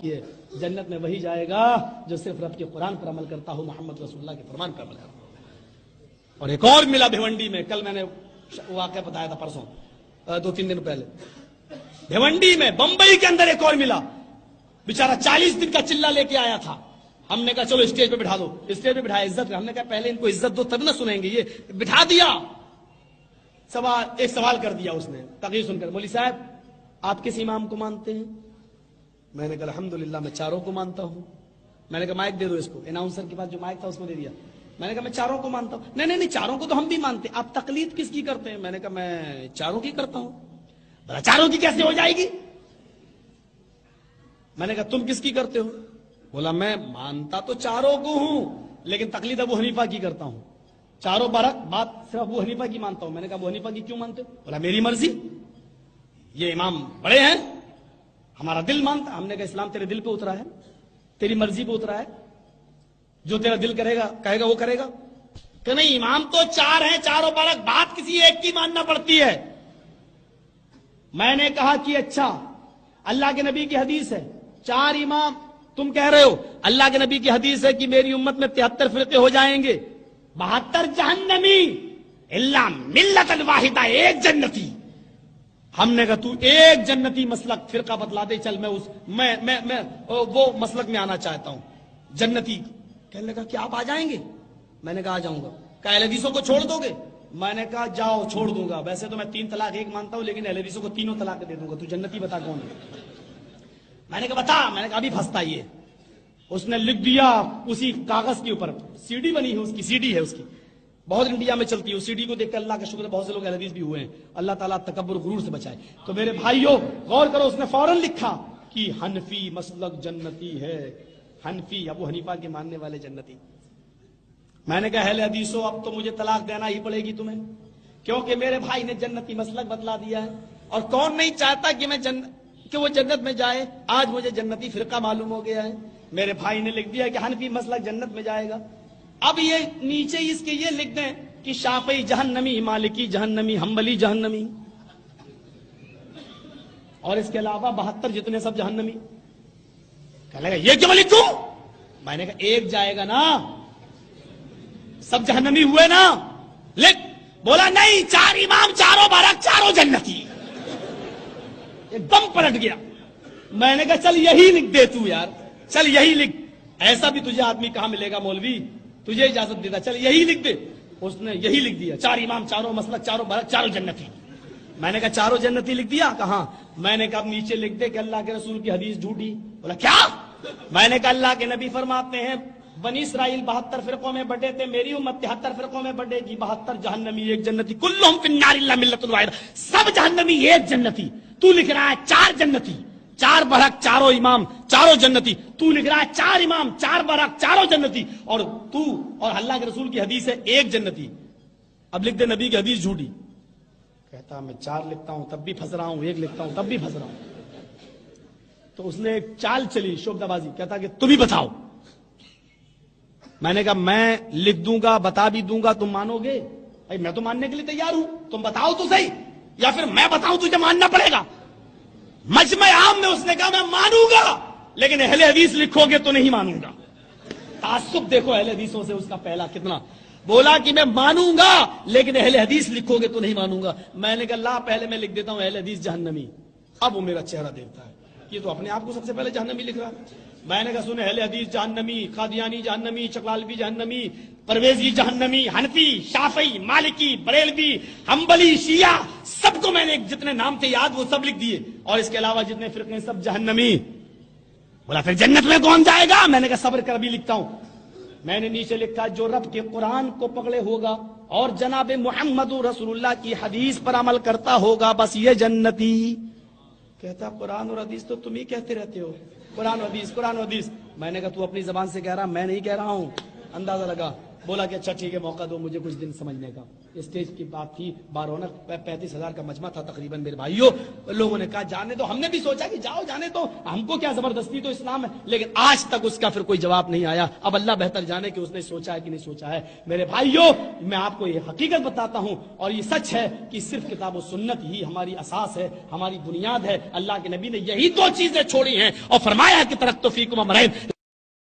کیے جنت میں وہی جائے گا جو صرف رب کے قرآن پر عمل کرتا ہو، محمد رسول اللہ کے فرمان پر عمل کرتا ہو۔ اور ایک اور ملا بھیونڈی میں، کل میں نے واقعہ بتایا تھا پرسوں 2-3 دن پہلے، بھیونڈی میں بمبئی کے اندر ایک اور ملا، بیچارہ 40 دن کا چلہ لے کے آیا تھا۔ ہم نے کہا چلو اسٹیج پہ بٹھا دو، اسٹیج پہ بٹھایا، عزت ہم نے کہا پہلے ان کو عزت دو تب نہ سنیں گے، یہ بٹھا دیا۔ ایک سوال کر دیا اس نے تقریر سن کر، مولوی صاحب آپ کس امام کو مانتے ہیں؟ میں نے کہا الحمدللہ میں چاروں کو مانتا ہوں۔ میں نے کہا مائک دے دو اس کو، اناؤنسر کے پاس جو مائک تھا اس میں دے دیا۔ میں نے کہا میں چاروں کو مانتا ہوں۔ نہیں چاروں کو تو ہم بھی مانتے، آپ تقلید کس کی کرتے ہیں؟ میں نے کہا میں چاروں کی کرتا ہوں۔ بولا چاروں کی کیسے ہو جائے گی؟ میں نے کہا تم کس کی کرتے ہو؟ بولا میں مانتا تو چاروں کو ہوں لیکن تقلید ابو حنیفہ کی کرتا ہوں، چاروں برک بات صرف ابو حنیفہ کی مانتا ہوں۔ میں نے کہا ابو حنیفہ کی کیوں مانتے ہو؟ بولا میری مرضی، یہ امام بڑے ہیں، ہمارا دل مانتا۔ ہم نے کہا اسلام تیرے دل پہ اترا ہے، تیری مرضی پہ اترا ہے، جو تیرا دل کرے گا کہے گا وہ کرے گا کہ نہیں؟ امام تو چار ہیں، چاروں برک بات کسی ایک کی ماننا پڑتی ہے۔ میں نے کہا کہ اچھا اللہ کے نبی کی حدیث ہے 4 امام، تم کہہ رہے ہو اللہ کے نبی کی حدیث ہے کہ میری امت میں 73 فرقے ہو جائیں گے، 72 جہنمی الا ملت الواحدہ، ایک جنتی۔ ہم نے کہا تو ایک جنتی مسلک فرقہ بتلا دے، چل میں وہ مسلک میں آنا چاہتا ہوں جنتی۔ کہنے لگا کہ آپ آ جائیں گے؟ میں نے کہا آ جاؤں گا۔ کہا اہل حدیثوں کو چھوڑ دو گے؟ میں نے کہا جاؤ چھوڑ دوں گا، ویسے تو میں 3 طلاق 1 مانتا ہوں لیکن اہل حدیثوں کو 3 طلاق دے دوں گا، تو جنتی بتا کون ہے؟ میں نے کہا بتا۔ میں نے کہا ابھی پھنستا یہ۔ اس نے لکھ دیا اسی کاغذ کے اوپر، سی ڈی بنی ہے اس کی، سی ڈی ہے اس کی، بہت انڈیا میں چلتی ہے، اس سی ڈی کو دیکھ کر اللہ کا شکر ہے بہت سے لوگ اہل حدیث بھی ہوئے ہیں، اللہ تعالیٰ تکبر غرور سے بچائے۔ تو میرے بھائیوں غور کرو، اس نے فوراً لکھا کہ حنفی مسلک جنتی ہے، حنفی ابو حنیفہ کے ماننے والے جنتی۔ میں نے کہا اہل حدیثوں اب تو مجھے طلاق دینا ہی پڑے گی تمہیں، کیونکہ میرے بھائی نے جنتی مسلک بتلا دیا ہے، اور کون نہیں چاہتا کہ وہ جنت میں جائے؟ آج مجھے جنتی فرقہ معلوم ہو گیا ہے۔ میرے بھائی نے لکھ دیا کہ حنفی مسلک جنت میں جائے گا۔ اب یہ نیچے اس کے یہ لکھ دیں کہ شافعی جہنمی، مالکی جہنمی، حنبلی جہنمی، اور اس کے علاوہ 72 جتنے سب جہنمی۔ کہنے لگا یہ کیوں لکھوں؟ میں نے کہا ایک جائے گا نا، سب جہنمی ہوئے نا، لکھ۔ بولا نہیں 4 امام، چاروں برک، چاروں جنتی۔ ایک دم پلٹ گیا۔ میں نے کہا چل یہی لکھ دے تو یار، چل یہی لکھ، ایسا بھی تجھے آدمی کہاں ملے گا مولوی، تجھے اجازت دیتا، چل یہی لکھ دے۔ اس نے یہی لکھ دیا 4 امام، چاروں مسلک، چاروں برک، چاروں جنتی۔ میں نے کہا چاروں جنتی لکھ دیا؟ کہاں؟ میں نے کہا نیچے لکھ دے کہ اللہ کے رسول کی حدیث جھوٹی۔ بولا کیا؟ میں نے کہا اللہ کے نبی فرماتے ہیں بنی اسرائیل 72 فرقوں میں بٹے تھے، میری امت 73 فرقوں میں بٹے گی، 72 جہنمی ایک جنتی، کلہم فی النار الا ملت الواحدہ، سب جہنمی ایک جنتی۔ تو لکھ رہا ہے 4 جنتی، 4 برحق، چاروں امام، چاروں جنتی۔ تو لکھ رہا ہے 4 امام، 4 برحق، چاروں جنتی، اور تو اور اللہ کے رسول کی حدیث ہے ایک جنتی۔ اب لکھ دے نبی کی حدیث جھوٹی۔ کہتا میں 4 لکھتا ہوں تب بھی پھنس رہا ہوں، 1 لکھتا ہوں تب بھی پھنس رہا ہوں۔ تو اس نے ایک چال چلی شوبدہ بازی، کہتا کہ تم ہی بتاؤ۔ میں نے کہا میں لکھ دوں گا، بتا بھی دوں گا، تم مانو گے؟ بھائی میں تو ماننے کے لیے تیار ہوں، تم بتاؤ تو صحیح، یا پھر میں بتاؤں تجھے ماننا پڑے گا۔ مجمع عام میں اس نے کہا میں مانوں گا لیکن اہل حدیث لکھو گے تو نہیں مانوں گا۔ تعصب دیکھو اہل حدیثوں سے اس کا پہلا کتنا۔ بولا کہ میں مانوں گا لیکن اہل حدیث لکھو گے تو نہیں مانوں گا۔ میں نے کہا لا پہلے میں لکھ دیتا ہوں اہل حدیث جہنمی۔ اب وہ میرا چہرہ دیکھتا ہے، یہ تو اپنے آپ کو سب سے پہلے جہنمی لکھ رہا ہے۔ میں نے کہا سن اہل حدیث جہنمی، قادیانی جہنمی، چکلالوی جہنمی، پرویزی جہنمی، حنفی، شافعی، مالکی، بریلوی، حنبلی، شیعہ، سب کو میں نے جتنے نام تھے یاد وہ سب لکھ دیے، اور اس کے علاوہ جتنے فرقے سب جہنمی۔ بولا پھر جنت میں کون جائے گا؟ میں نے کہا صبر کر بھی لکھتا ہوں۔ میں نے نیچے لکھا جو رب کے قرآن کو پکڑے ہوگا اور جناب محمد رسول اللہ کی حدیث پر عمل کرتا ہوگا بس یہ جنتی۔ کہتا قرآن اور حدیث تو تم ہی کہتے رہتے ہو، قرآن و حدیث، قرآن و حدیث۔ میں نے کہا تو اپنی زبان سے کہہ رہا، میں نہیں کہہ رہا ہوں، اندازہ لگا۔ بولا کہ اچھا ٹھیک ہے موقع دو مجھے کچھ دن سمجھنے کا۔ اسٹیج کی بات تھی، بارونق 35,000 کا مجمع تھا تقریباً میرے بھائیوں. لوگوں نے کہا جانے دو، ہم نے بھی سوچا کہ جاؤ جانے دو، ہم کو کیا زبردستی تو اسلام ہے، لیکن آج تک اس کا پھر کوئی جواب نہیں آیا. اب اللہ بہتر جانے کہ اس نے سوچا ہے کہ نہیں سوچا ہے. میرے بھائیوں میں آپ کو یہ حقیقت بتاتا ہوں اور یہ سچ ہے کہ صرف کتاب و سنت ہی ہماری اساس ہے، ہماری بنیاد ہے. اللہ کے نبی نے یہی دو چیزیں چھوڑی ہیں اور فرمایا ہے کہ ترکت فیکم امرین